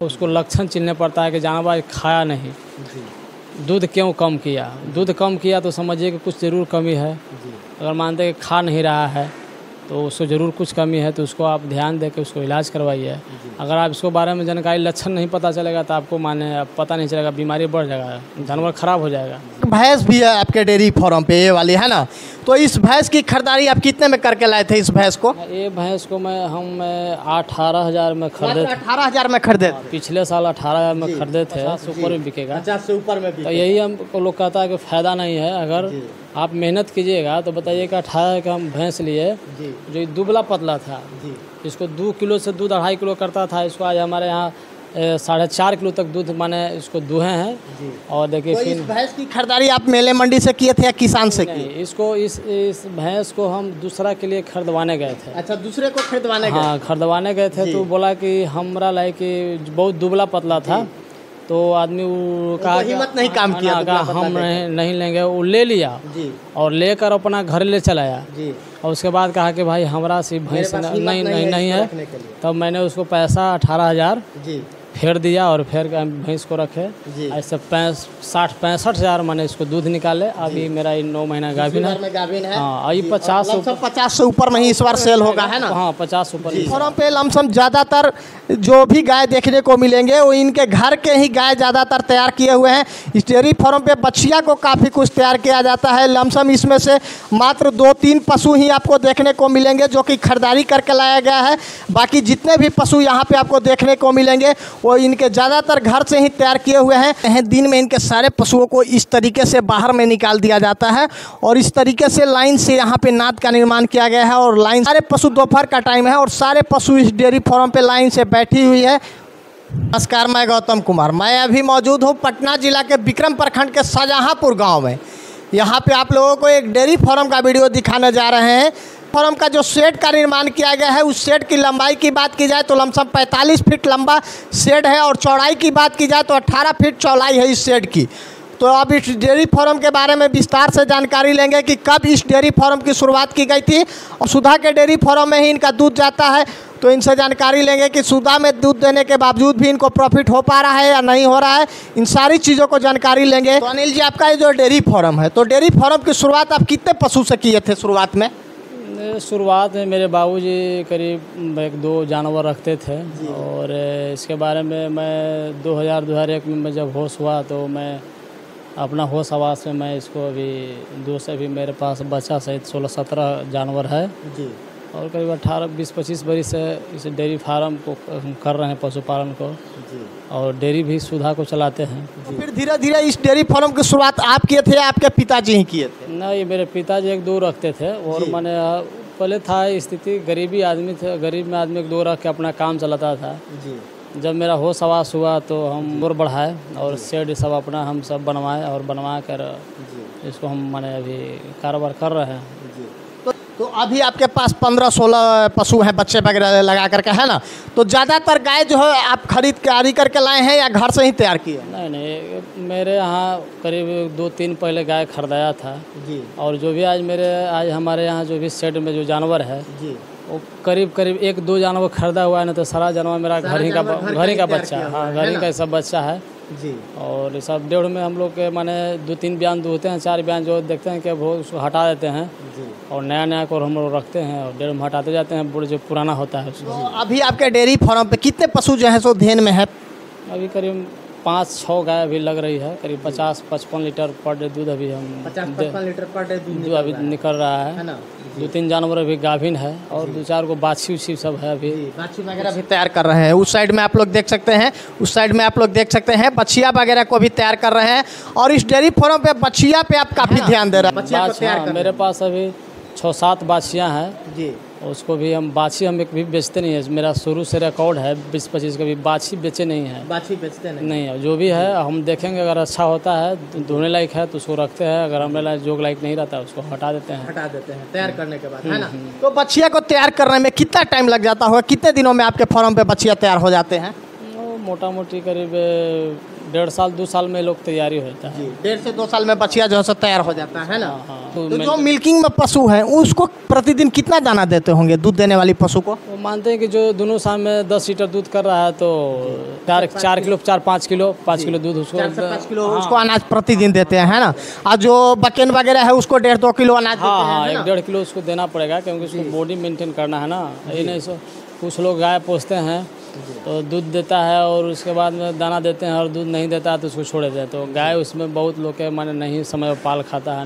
उसको लक्षण चिन्हने पड़ता है कि जानवर खाया नहीं, दूध क्यों कम किया। दूध कम किया तो समझिए कि कुछ ज़रूर कमी है। अगर मानते हैं कि खा नहीं रहा है तो उसको ज़रूर कुछ कमी है, तो उसको आप ध्यान दे के उसको इलाज करवाइए। अगर आप इसको बारे में जानकारी लक्षण नहीं पता चलेगा तो आपको पता नहीं चलेगा, बीमारी बढ़ जाएगा, जानवर ख़राब हो जाएगा। भैंस भी है आपके डेयरी फार्म पे, ये वाली है ना, तो इस भैंस की खरीदारी आप कितने में करके लाए थे इस भैंस को? ये भैंस को हम 18,000 में खरीदे थे। 18,000 में खरीदे थे? पिछले साल 18,000 में खरीदे थे। 50 से ऊपर में बिकेगा। 50 से ऊपर में तो यही हमको लोग कहता है कि फ़ायदा नहीं है। अगर आप मेहनत कीजिएगा तो बताइए कि 18 का हम भैंस लिए जो दुबला पतला था, इसको 2 किलो से दूध 2.5 किलो करता था, इसको आज हमारे यहाँ 4.5 किलो तक दूध माने इसको दूहे हैं। और देखिए तो इस भैंस की खरीदारी आप मेले मंडी से किए थे या किसान से किए? इसको इस भैंस को हम दूसरा के लिए खरीदवाने गए थे। अच्छा, दूसरे को खरीदवाने गए? हाँ, खरीदवाने गए थे। तो बोला कि हमरा लाइक कि बहुत दुबला पतला था, तो आदमी कहा हिम्मत नहीं काम किया, हम नहीं लेंगे। वो ले लिया और लेकर अपना घर ले चलाया। और उसके बाद कहा कि भाई हमरा से भैंस नहीं है। तब मैंने उसको पैसा 18,000 फेर दिया और फिर भैंस को रखे। ऐसे 60-65 हज़ार मैंने इसको दूध निकाले। अभी मेरा 9 महीना गाभिन है। हाँ, अभी 50 से ऊपर में ही इस बार सेल होगा, है ना? हाँ, 50 ऊपर। फार्म पे लमसम ज़्यादातर जो भी गाय देखने को मिलेंगे वो इनके घर के ही गाय ज़्यादातर तैयार किए हुए हैं। इस डेयरी फार्म पे बछिया को काफ़ी कुछ तैयार किया जाता है। लमसम इसमें से मात्र 2-3 पशु ही आपको देखने को मिलेंगे जो कि खरीदारी करके लाया गया है। बाकी जितने भी पशु यहाँ पे आपको देखने को मिलेंगे वो इनके ज़्यादातर घर से ही तैयार किए हुए हैं। दिन में इनके सारे पशुओं को इस तरीके से बाहर में निकाल दिया जाता है और इस तरीके से लाइन से यहाँ पे नाद का निर्माण किया गया है। और लाइन सारे पशु दोपहर का टाइम है और सारे पशु इस डेयरी फार्म पे लाइन से बैठी हुई है। नमस्कार, मैं गौतम कुमार। मैं अभी मौजूद हूँ पटना जिला के विक्रम प्रखंड के शाहजहांपुर गाँव में। यहाँ पे आप लोगों को एक डेयरी फार्म का वीडियो दिखाने जा रहे हैं। फार्म का जो शेड का निर्माण किया गया है, उस शेड की लंबाई की बात की जाए तो लमसम 45 फीट लंबा शेड है और चौड़ाई की बात की जाए तो 18 फीट चौड़ाई है इस शेड की। तो अब इस डेयरी फार्म के बारे में विस्तार से जानकारी लेंगे कि कब इस डेयरी फार्म की शुरुआत की गई थी और सुधा के डेयरी फार्म में ही इनका दूध जाता है। तो इनसे जानकारी लेंगे कि सुधा में दूध देने के बावजूद भी इनको प्रॉफिट हो पा रहा है या नहीं हो रहा है। इन सारी चीज़ों को जानकारी लेंगे। तो अनिल जी, आपका ये जो डेयरी फार्म है, तो डेयरी फार्म की शुरुआत आप कितने पशु से किए थे शुरुआत में? शुरुआत में मेरे बाबूजी करीब 1-2 जानवर रखते थे और इसके बारे में मैं 2001 में जब होश हुआ तो मैं अपना होश आवास में मैं इसको अभी 2 से भी मेरे पास बच्चा सहित 16-17 जानवर है और करीब 18-20-25 बरस से इस डेयरी फार्म को कर रहे हैं, पशुपालन को, और डेयरी भी सुधा को चलाते हैं। तो फिर धीरे धीरे इस डेयरी फार्म की शुरुआत आप किए थे या आपके पिताजी ही किए थे? नहीं, मेरे पिताजी 1-2 रखते थे और मैंने पहले था स्थिति गरीबी आदमी थे, गरीब में आदमी 1-2 रख के अपना काम चलाता था। जब मेरा होश आवास हुआ तो हम और बढ़ाए और शेड सब अपना हम सब बनवाए और बनवा कर इसको हम माने अभी कारोबार कर रहे हैं। तो अभी आपके पास 15-16 पशु हैं, बच्चे वगैरह लगा करके, है ना? तो ज़्यादातर गाय जो है आप खरीद करके लाए हैं या घर से ही तैयार किए? नहीं, मेरे यहाँ करीब 2-3 पहले गाय खरीदाया था और जो भी आज हमारे यहाँ जो भी शेड में जो जानवर है वो करीब 1-2 जानवर खरीदा हुआ है, ना तो सारा जानवर मेरा घर ही का बच्चा है। हाँ, घर ही का सब बच्चा है और ये सब डेढ़ में हम लोग के माने 2-3 बयान दूहते हैं, 4 बयान जो देखते हैं कि वो उसको हटा देते हैं और नया को हम लोग रखते हैं और डेढ़ में हटाते जाते हैं जो पुराना होता है उसको। तो अभी आपके डेयरी फार्म पे कितने पशु जो है सो धेन में है? अभी करीब 5-6 गाय अभी लग रही है। करीब 50-55 लीटर पर डे दूध अभी हम 50-55 लीटर पर डे दूध अभी निकल रहा है ना। 2-3 जानवर अभी गाभिन है और 2-4 को बाछी सब है। अभी बाछी वगैरह भी तैयार कर रहे हैं। उस साइड में आप लोग देख सकते हैं, उस साइड में आप लोग देख सकते हैं बछिया वगैरह को भी तैयार कर रहे हैं। और इस डेयरी फार्म पे बछिया पे आप काफ़ी ध्यान दे रहे हैं। मेरे पास अभी 6-7 बाछियाँ हैं जी। उसको भी हम बाछी हम एक भी बेचते नहीं है। मेरा शुरू से रिकॉर्ड है 20-25 का भी बाछी बेचे नहीं है। बाछी बेचते नहीं है। जो भी है हम देखेंगे, अगर अच्छा होता है धोने लायक है तो उसको रखते हैं, अगर हमें लायक जोग लायक नहीं रहता उसको हटा देते हैं तैयार करने के बाद, है ना? तो बछिया को तैयार करने में कितना टाइम लग जाता होगा? कितने दिनों में आपके फार्म पे बछिया तैयार हो जाते हैं? मोटा मोटी करीब 1.5 साल 2 साल में लोग तैयारी होता है। 1.5 से 2 साल में बछिया जो है तैयार हो जाता है ना? तो जो मिल्किंग में पशु हैं उसको प्रतिदिन कितना दाना देते होंगे दूध देने वाली पशु को? वो मानते हैं कि जो दोनों शाम में 10 लीटर दूध कर रहा है तो 4 किलो 5 किलो 5 किलो दूध उसको 5 किलो उसको अनाज प्रतिदिन देते हैं, है ना? और जो बकेन वगैरह है उसको 1.5-2 किलो अनाज देते हैं, हाँ, है ना? 1-1.5 किलो उसको देना पड़ेगा क्योंकि उसको बॉडी मेंटेन करना है ना। यही नहीं सो कुछ लोग गाय पोसते हैं तो दूध देता है और उसके बाद में दाना देते हैं और दूध नहीं देता है तो उसको छोड़ देते हैं। तो गाय उसमें बहुत लोग के माने नहीं समय पर पाल खाता है,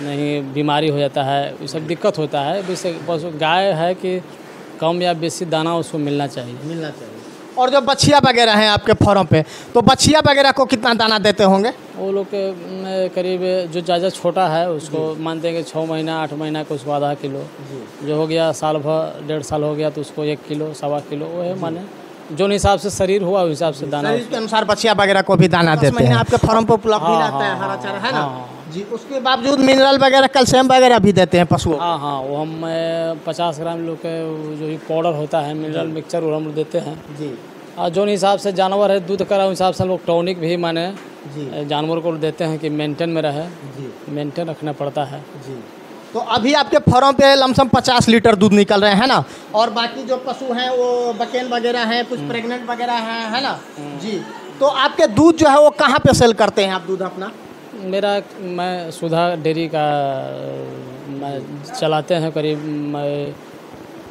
नहीं बीमारी हो जाता है, ये सब दिक्कत होता है। वैसे पशु गाय है कि कम या बेसी दाना उसको मिलना चाहिए। और जो बछिया वगैरह हैं आपके फार्म पे, तो बछिया वगैरह को कितना दाना देते होंगे? वो लोग के करीब जो ज़्यादा छोटा है उसको मानते हैं कि 6 महीना 8 महीना को उसको आधा किलो, जो हो गया साल भर 1.5 साल हो गया तो उसको 1 किलो 1.25 किलो, वो है माने जो हिसाब से शरीर हुआ उस हिसाब से दाना शरीर के अनुसार बछिया वगैरह को भी दाना देते हैं। आपके फार्म पर उपलब्ध हाँ, मिलता है हाँ, हरा चारा, है ना? हाँ। जी, उसके बावजूद मिनरल वगैरह कैल्शियम वगैरह भी देते हैं पशुओं को? हाँ, वो हम 50 ग्राम लोग के जो भी पाउडर होता है मिनरल मिक्सचर वो हम लोग देते हैं जी। और जो हिसाब से जानवर है दूध करा उस हिसाब से हम लोग टॉनिक भी माने जी जानवर को देते हैं कि मेंटेन में रहे, जी मेंटेन रखना पड़ता है। जी। तो अभी आपके फार्म पे लमसम 50 लीटर दूध निकल रहे हैं ना? और बाकी जो पशु हैं वो बकेन वगैरह हैं, कुछ प्रेग्नेंट वगैरह हैं, है ना? जी। तो आपके दूध जो है वो कहाँ पे सेल करते हैं आप दूध अपना? मैं सुधा डेयरी का मैं चलाते हैं करीब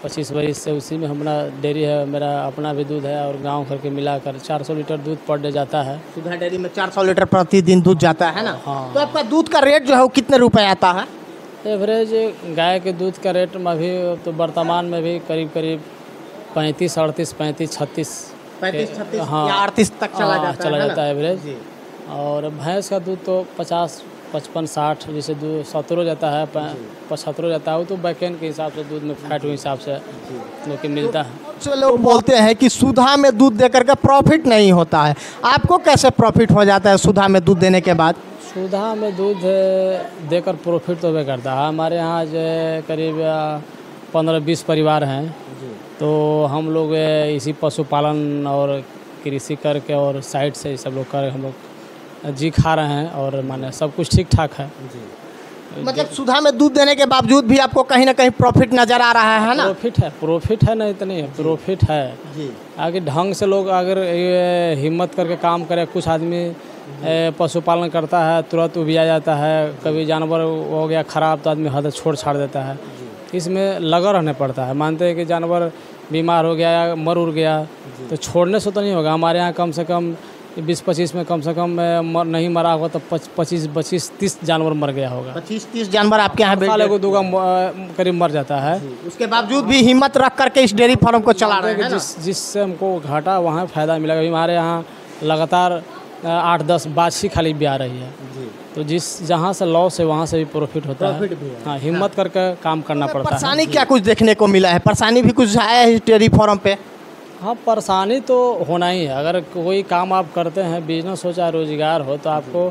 25 वर्ष से, उसी में हमारा डेयरी है, मेरा अपना भी दूध है और गांव घर के मिलाकर 400 लीटर दूध पर डे जाता है। सुधा डेयरी में 400 लीटर प्रतिदिन दूध जाता है ना? हाँ। तो आपका दूध का रेट जो है वो कितने रुपए आता है? एवरेज गाय के दूध का रेट में अभी तो वर्तमान में भी करीब 35, 38, 35, 36 हाँ, या 38 तक चला जाता है एवरेज। और भैंस का दूध तो 50, 55, 60 जैसे दूध 70 हो जाता है, 75 हो जाता है। वो तो बैकेन के हिसाब से दूध में फैट के हिसाब से लोग मिलता है। तो लोग बोलते हैं कि सुधा में दूध देकर के प्रॉफिट नहीं होता है, आपको कैसे प्रॉफिट हो जाता है सुधा में दूध देने के बाद? सुधा में दूध देकर प्रॉफिट तो वे करता है। हमारे यहाँ जो करीब 15-20 परिवार हैं, तो हम लोग इसी पशुपालन और कृषि करके और साइड से सब लोग कर हम लोग जी खा रहे हैं और माने सब कुछ ठीक ठाक है। मतलब सुधा में दूध देने के बावजूद भी आपको कहीं ना कहीं प्रॉफिट नज़र आ रहा है ना? प्रॉफिट है, नहीं तो नहीं है, प्रॉफिट है जी। आगे ढंग से लोग अगर हिम्मत करके काम करे, कुछ आदमी पशुपालन करता है तुरंत उबिया जाता है, कभी जानवर हो गया ख़राब तो आदमी हद छोड़ छाड़ देता है। इसमें लगा रहना पड़ता है। मानते हैं कि जानवर बीमार हो गया या मर उड़ गया तो छोड़ने से तो नहीं होगा। हमारे यहाँ कम से कम 20-25 में कम से कम नहीं मरा होगा तो 25-30 जानवर मर गया होगा। 25-30 जानवर आपके यहाँ साल को दूगा करीब मर जाता है। उसके बावजूद भी हिम्मत रख करके इस डेयरी फार्म को चला रहे हैं। जिससे हमको घाटा वहाँ फ़ायदा मिलेगा। हमारे यहाँ लगातार 8-10 बाछी खाली भी आ रही है, तो जहाँ से लॉस है वहाँ से भी प्रॉफिट होता है। हाँ, हिम्मत करके काम करना पड़ता है। परेशानी क्या कुछ देखने को मिला है? परेशानी भी कुछ आया है इस डेयरी फार्म पे? हाँ, परेशानी तो होना ही है। अगर कोई काम आप करते हैं, बिजनेस हो चाहे रोजगार हो, तो आपको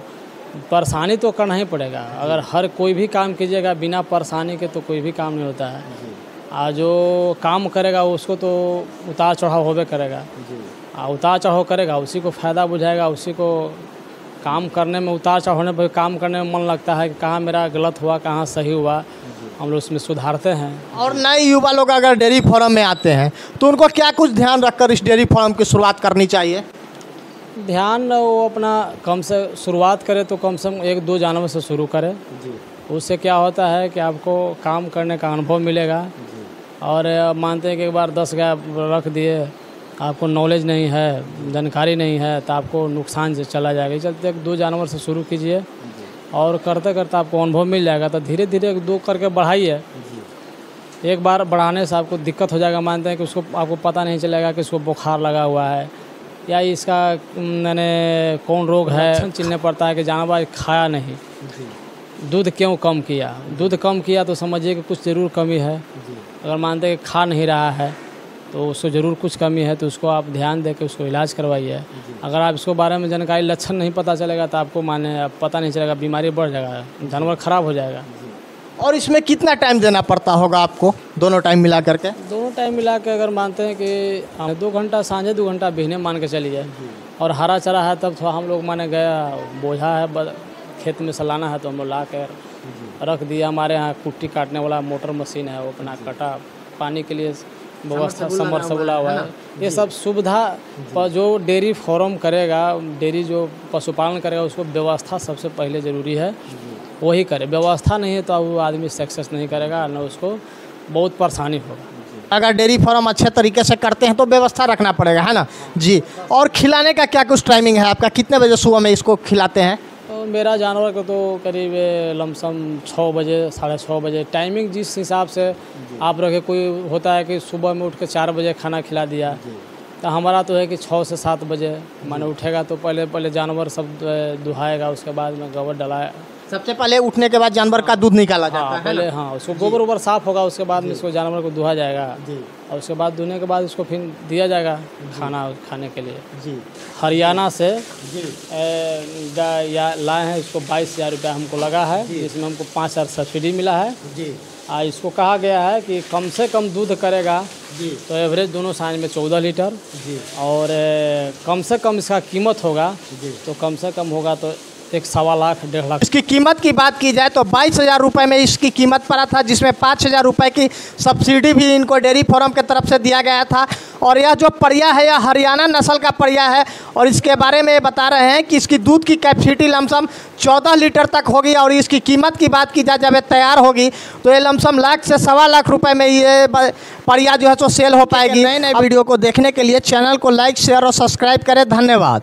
परेशानी तो करना ही पड़ेगा। अगर हर कोई भी काम कीजिएगा बिना परेशानी के तो कोई भी काम नहीं होता है। और जो काम करेगा उसको तो उतार चढ़ाव होबे करेगा। उतार चढ़ाव करेगा उसी को फ़ायदा बुझाएगा, उसी को काम करने में उतार चढ़ाव होने पर काम करने में मन लगता है कि कहाँ मेरा गलत हुआ, कहाँ सही हुआ, हम लोग उसमें सुधारते हैं। और नए युवा लोग अगर डेयरी फार्म में आते हैं तो उनको क्या कुछ ध्यान रखकर इस डेयरी फार्म की शुरुआत करनी चाहिए? ध्यान वो अपना कम से शुरुआत करे तो कम से कम 1-2 जानवर से शुरू करें। उससे क्या होता है कि आपको काम करने का अनुभव मिलेगा। और मानते हैं कि एक बार 10 गाय रख दिए, आपको नॉलेज नहीं है, जानकारी नहीं है, तो आपको नुकसान से चला जाएगा। इस चलते 1-2 जानवर से शुरू कीजिए और करते करते आपको अनुभव मिल जाएगा। तो धीरे धीरे 1-2 करके बढ़ाइए। एक बार बढ़ाने से आपको दिक्कत हो जाएगा। मानते हैं कि उसको आपको पता नहीं चलेगा कि इसको बुखार लगा हुआ है या इसका मैंने कौन रोग है। चिन्हने पड़ता है कि जानवर खाया नहीं, दूध क्यों कम किया। दूध कम किया तो समझिए कि कुछ ज़रूर कमी है। अगर मानते हैं कि खा नहीं रहा है तो उसको ज़रूर कुछ कमी है, तो उसको आप ध्यान दे के उसको इलाज करवाइए। अगर आप इसको बारे में जानकारी लक्षण नहीं पता चलेगा तो आपको पता नहीं चलेगा, बीमारी बढ़ जाएगा, जानवर ख़राब हो जाएगा। और इसमें कितना टाइम देना पड़ता होगा आपको दोनों टाइम मिला करके? दोनों टाइम मिला के अगर मानते हैं कि 2 घंटा सांझे 2 घंटा बिहने मान के चलिए। और हरा चरा है तब थोड़ा हम लोग माने गया बोझा है खेत में से लाना है तो हम लोग ला कर रख दिया। हमारे यहाँ कुट्टी काटने वाला मोटर मशीन है, वो अपना कटा, पानी के लिए व्यवस्था समरसेबल हुआ है। ये सब सुविधा पर जो डेयरी फार्म करेगा, डेयरी जो पशुपालन करेगा, उसको व्यवस्था सबसे पहले ज़रूरी है, वही करे। व्यवस्था नहीं है तो वो आदमी सक्सेस नहीं करेगा, न उसको बहुत परेशानी होगा। अगर डेयरी फार्म अच्छे तरीके से करते हैं तो व्यवस्था रखना पड़ेगा, है ना जी। और खिलाने का क्या कुछ टाइमिंग है आपका, कितने बजे सुबह में इसको खिलाते हैं? तो मेरा जानवर को तो करीब लमसम 6 बजे 6:30 बजे टाइमिंग जिस हिसाब से आप रखे। कोई होता है कि सुबह में उठ के 4 बजे खाना खिला दिया, तो हमारा तो है कि 6 से 7 बजे माने उठेगा तो पहले जानवर सब दुहाएगा, उसके बाद में गोबर डलाए। सबसे पहले उठने के बाद जानवर का दूध निकाला जाता है पहले, हाँ, उसको गोबर वोबर साफ होगा, उसके बाद में इसको जानवर को दुहा जाएगा और उसके बाद दुहने के बाद उसको फिर दिया जाएगा खाना खाने के लिए जी। हरियाणा से गाय लाए हैं, इसको 22,000 रुपया हमको लगा है, जिसमें हमको 5,000 सब्सिडी मिला है जी। इसको कहा गया है कि कम से कम दूध करेगा जी, तो एवरेज दोनों साइज में 14 लीटर जी। और कम से कम इसका कीमत होगा जी, तो कम से कम होगा तो 1.25 लाख 1.5 लाख। इसकी कीमत की बात की जाए तो 22,000 रुपये में इसकी कीमत पड़ा था, जिसमें 5,000 रुपये की सब्सिडी भी इनको डेयरी फार्म की तरफ से दिया गया था। और यह जो परिया है, यह हरियाणा नस्ल का परिया है और इसके बारे में बता रहे हैं कि इसकी दूध की कैपेसिटी लमसम 14 लीटर तक होगी। और इसकी कीमत की बात की जाए, जब ये तैयार होगी तो ये लमसम लाख से 1.25 लाख रुपए में ये परिया जो है तो सेल हो पाएगी। नए नए वीडियो को देखने के लिए चैनल को लाइक, शेयर और सब्सक्राइब करें। धन्यवाद।